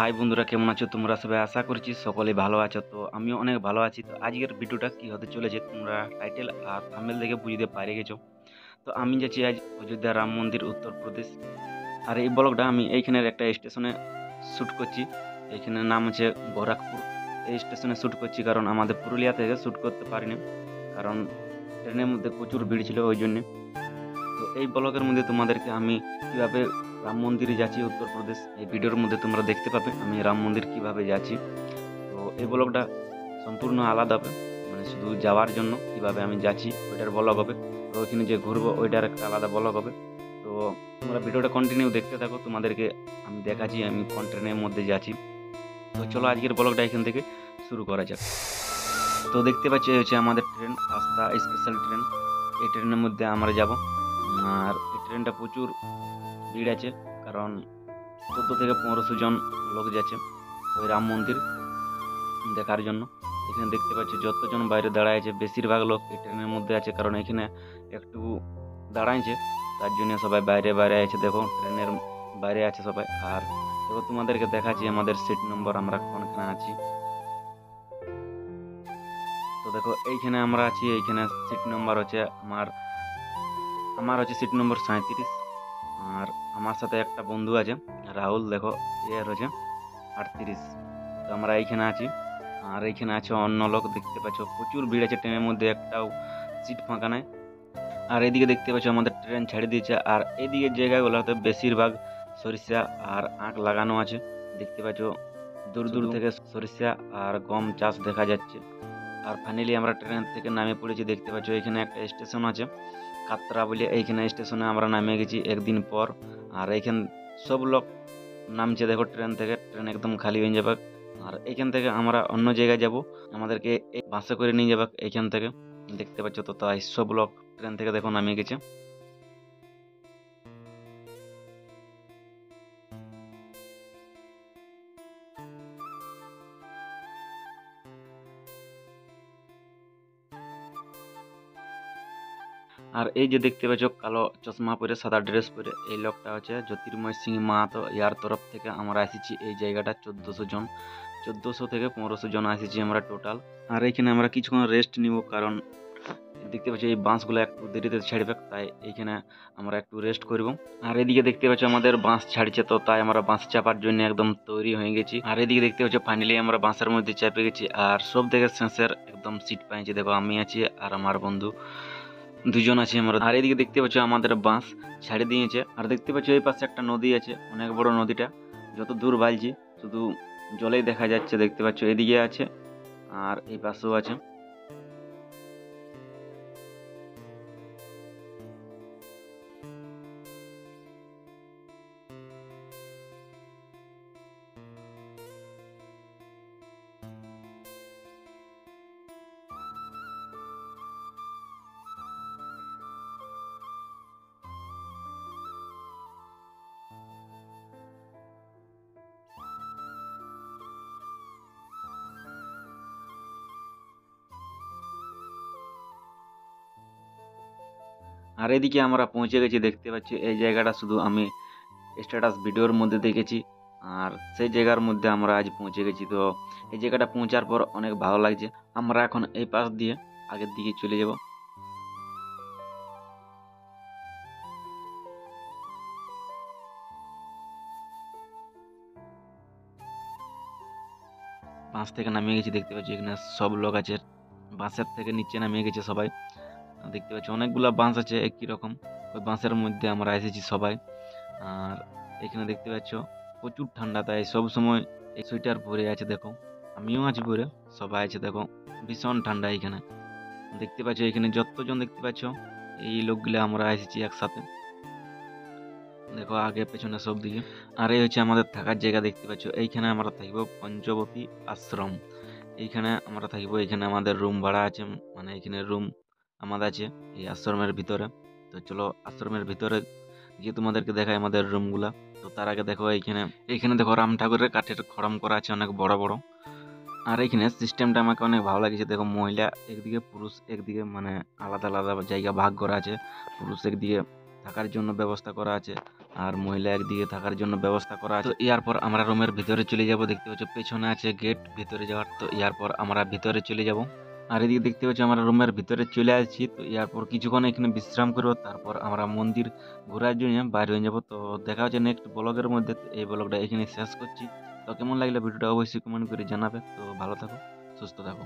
High বন্ধুরা, কেমন আছো তোমরা সবাই? আশা করছি সকলে ভালো আছো। তো আমিও অনেক ভালো আছি। তো আজকের ভিডিওটা কি হতে চলেছে তোমরা টাইটেল আর থাম্বনেল দেখে বুঝতে পারে গেছো। তো আমি যাচ্ছি আজ অযোধ্যা রাম মন্দির, উত্তরপ্রদেশ। আর এই ব্লগটা আমি এইখানের একটা স্টেশনে শ্যুট করছি। এইখানের নাম হচ্ছে গোরখপুর। এই স্টেশনে শ্যুট করছি কারণ আমাদের পুরুলিয়া থেকে শ্যুট করতে পারিনি, কারণ ট্রেনের মধ্যে প্রচুর ভিড় ছিল ওই জন্যে। তো এই ব্লগের মধ্যে তোমাদেরকে আমি কিভাবে রাম মন্দিরে যাচ্ছি উত্তরপ্রদেশ, এই ভিডিওর মধ্যে তোমরা দেখতে পাবে আমি রাম মন্দির কিভাবে যাচ্ছি। তো এই ব্লগটা সম্পূর্ণ আলাদা হবে, মানে শুধু যাওয়ার জন্য কিভাবে আমি যাচ্ছি ওইটার ব্লগ হবে। তো ওইখানে যে ঘুরবো ওইটার একটা আলাদা ব্লগ হবে। তো তোমরা ভিডিওটা কন্টিনিউ দেখতে থাকো, তোমাদেরকে আমি দেখাচ্ছি আমি কোন ট্রেনের মধ্যে যাচ্ছি। তো চলো আজকের ব্লগটা এখান থেকে শুরু করা যাক। তো দেখতে পাচ্ছি এই হচ্ছে আমাদের ট্রেন, আস্থা স্পেশাল ট্রেন। এই ট্রেনের মধ্যে আমরা যাব। আর এই ট্রেনটা প্রচুর ভিড় আছে, কারণ 1400 থেকে 1500 জন লোক যাচ্ছে ওই রাম মন্দির দেখার জন্য। এখানে দেখতে পাচ্ছি যতজন বাইরে দাঁড়ায় আছে বেশিরভাগ লোক এই ট্রেনের মধ্যে আছে, কারণ এখানে একটু দাঁড়াইছে তার জন্য সবাই বাইরে বাইরে আছে। দেখো ট্রেনের বাইরে আছে সবাই। আর দেখো তোমাদেরকে দেখাচ্ছি আমাদের সিট নম্বর, আমরা কোনখানে আছি। তো দেখো এইখানে আমরা আছি, এইখানে সিট নম্বর হচ্ছে আমার আমার হচ্ছে সিট নম্বর 37। আর আমার সাথে একটা বন্ধু আছে রাহুল, দেখো এর হচ্ছে 38। তো আমরা এইখানে আছি। আর এইখানে আছে অন্য লোক, দেখতে পাচ্ছ প্রচুর ভিড় আছে ট্রেনের মধ্যে, একটাও সিট ফাঁকা নাই। আর এদিকে দেখতে পাচ্ছ আমাদের ট্রেন ছেড়ে দিয়েছে। আর এদিকে জায়গাগুলোতে বেশিরভাগ সরিষা আর আখ লাগানো আছে। দেখতে পাচ্ছ দূর দূর থেকে সরিষা আর গম চাষ দেখা যাচ্ছে। আর ফাইনালি আমরা ট্রেন থেকে নামে পড়েছি। দেখতে পাচ্ছ এখানে একটা স্টেশন আছে কাতরা বলে, এইখানে স্টেশনে আমরা নামে গেছি একদিন পর। আর এইখান সব লোক নামছে, দেখো ট্রেন থেকে, ট্রেন একদম খালি হয়ে যাবে। আর এইখান থেকে আমরা অন্য জায়গায় যাব, আমাদেরকে এই বাসে করে নিয়ে যাবে এইখান থেকে। দেখতে পাচ্ছ তো, তাই সব লোক ট্রেন থেকে দেখো নামে গেছে। আর এই যে দেখতে পাচ্ছ কালো চশমা পরে সাদা ড্রেস পরে এই লোকটা হচ্ছে জ্যোতির্ময় সিং মাহাতো। ইয়ার তরফ থেকে আমরা এসেছি এই জায়গাটা 1400 জন, 1400 থেকে 1500 জন এসেছি আমরা টোটাল। আর এইখানে আমরা কিছুক্ষণ রেস্ট নিব, কারণ দেখতে পাচ্ছি এই বাঁশগুলো একটু দেরিতে ছাড়বে, তাই এইখানে আমরা একটু রেস্ট করব। আর এদিকে দেখতে পাচ্ছ আমাদের বাঁশ ছাড়ছে, তো তাই আমরা বাঁশ চাপার জন্য একদম তৈরি হয়ে গেছি। আর এদিকে দেখতে পাচ্ছ ফাইনালি আমরা বাঁশের মধ্যে চাপে গেছি। আর সব থেকে শেষের একদম সিট পাইছি, দেখো আমি আছি আর আমার বন্ধু দুজন আছি আমরা। আর এদিকে দেখতে পাচ্ছ আমাদের বাঁশ ছাড়ে দিয়েছে। আর দেখতে পাচ্ছ এই পাশে একটা নদী আছে, অনেক বড় নদীটা, যত দূর বালছি শুধু জলেই দেখা যাচ্ছে। দেখতে পাচ্ছ এদিকে আছে আর এই পাশেও আছে। আর এদিকে আমরা পৌঁছে গেছি। দেখতে পাচ্ছি এই জায়গাটা শুধু আমি স্ট্যাটাস ভিডিওর মধ্যে দেখেছি, আর সেই জায়গার মধ্যে আমরা আজ পৌঁছে গেছি। তো এই জায়গাটা পৌঁছার পর অনেক ভালো লাগছে। আমরা এখন এই পাশ দিয়ে আগের দিকে চলে যাব। বাস থেকে নামিয়ে গেছি, দেখতে পাচ্ছি এখানে সব লোক আছে, বাসের থেকে নিচে নামিয়ে গেছে সবাই। দেখতে পাচ্ছি অনেকগুলা বাস আছে একই রকম, ওই বাসের মধ্যে আমরা এসেছি সবাই। আর এখানে দেখতে পাচ্ছ প্রচুর ঠান্ডা, তাই সব সময় এই সোয়েটার পরে আছে। দেখো আমিও আছি পরে, সবাই আছে, দেখো ভীষণ ঠান্ডা এখানে। দেখতে পাচ্ছ এখানে যতজন দেখতে পাচ্ছ এই লোকগুলো আমরা এসেছি একসাথে, দেখো আগে পেছনে সব দিকে। আর এই হচ্ছে আমাদের থাকার জায়গা। দেখতে পাচ্ছ এইখানে আমরা থাকবো পঞ্চবতী আশ্রম, এইখানে আমরা থাকবো। এখানে আমাদের রুম ভাড়া আছে, মানে এখানে রুম আমাদের আছে এই আশ্রমের ভিতরে। তো চলো আশ্রমের ভিতরে গিয়ে তোমাদেরকে দেখাই আমাদের রুমগুলা। তো তার আগে দেখো এইখানে এইখানে দেখো রাম ঠাকুরের কাঠের খড়ম করা আছে অনেক বড় বড়। আর এইখানে সিস্টেমটা আমাকে অনেক ভালো লাগছে। দেখো মহিলা একদিকে পুরুষ একদিকে, মানে আলাদা আলাদা জায়গা ভাগ করা আছে। পুরুষ একদিকে থাকার জন্য ব্যবস্থা করা আছে, আর মহিলা একদিকে থাকার জন্য ব্যবস্থা করা আছে। তো এরপর আমরা রুমের ভিতরে চলে যাব। দেখতে পাচ্ছ পেছনে আছে গেট ভিতরে যাওয়ার। তো এরপর আমরা ভিতরে চলে যাব। আর এদিকে দেখতে পাচ্ছি আমরা রুমের ভিতরে চলে আসছি। তো এরপর কিছুক্ষণ এখানে বিশ্রাম করবো, তারপর আমরা মন্দির ঘোরার জন্য বাইরে হয়ে যাবো। তো দেখা হচ্ছে নেক্সট ব্লগের মধ্যে। তো এই ব্লগটা এখানে শেষ করছি। তো কেমন লাগলো ভিডিওটা অবশ্যই কমেন্ট করে জানাবে। তো ভালো থাকো, সুস্থ থাকো।